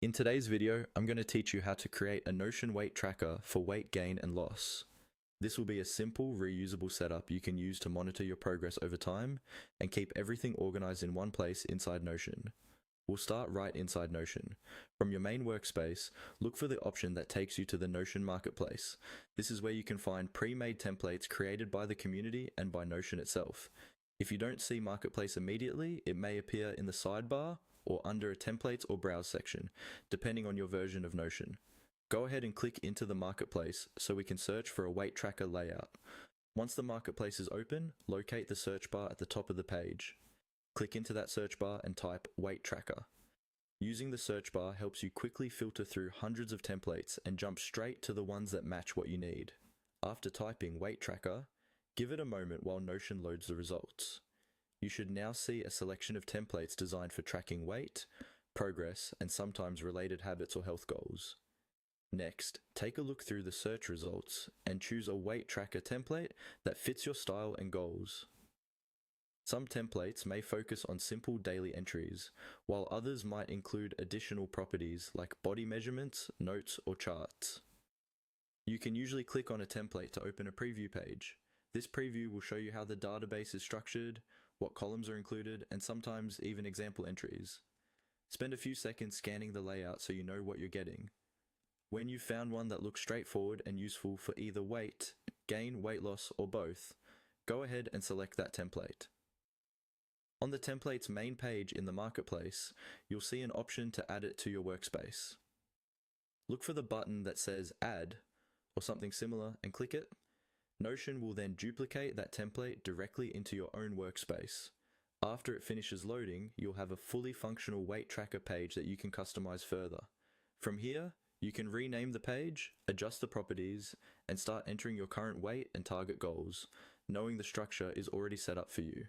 In today's video, I'm going to teach you how to create a Notion weight tracker for weight gain and loss. This will be a simple, reusable setup you can use to monitor your progress over time and keep everything organized in one place inside Notion. We'll start right inside Notion. From your main workspace, look for the option that takes you to the Notion Marketplace. This is where you can find pre-made templates created by the community and by Notion itself. If you don't see Marketplace immediately, it may appear in the sidebar or under a Templates or Browse section, depending on your version of Notion. Go ahead and click into the Marketplace so we can search for a weight tracker layout. Once the Marketplace is open, locate the search bar at the top of the page. Click into that search bar and type weight tracker. Using the search bar helps you quickly filter through hundreds of templates and jump straight to the ones that match what you need. After typing weight tracker, give it a moment while Notion loads the results. You should now see a selection of templates designed for tracking weight, progress, and sometimes related habits or health goals. Next, take a look through the search results and choose a weight tracker template that fits your style and goals. Some templates may focus on simple daily entries, while others might include additional properties like body measurements, notes, or charts. You can usually click on a template to open a preview page. This preview will show you how the database is structured, what columns are included, and sometimes even example entries. Spend a few seconds scanning the layout so you know what you're getting. When you've found one that looks straightforward and useful for either weight, gain, weight loss, or both, go ahead and select that template. On the template's main page in the Marketplace, you'll see an option to add it to your workspace. Look for the button that says Add or something similar and click it. Notion will then duplicate that template directly into your own workspace. After it finishes loading, you'll have a fully functional weight tracker page that you can customize further. From here, you can rename the page, adjust the properties, and start entering your current weight and target goals, knowing the structure is already set up for you.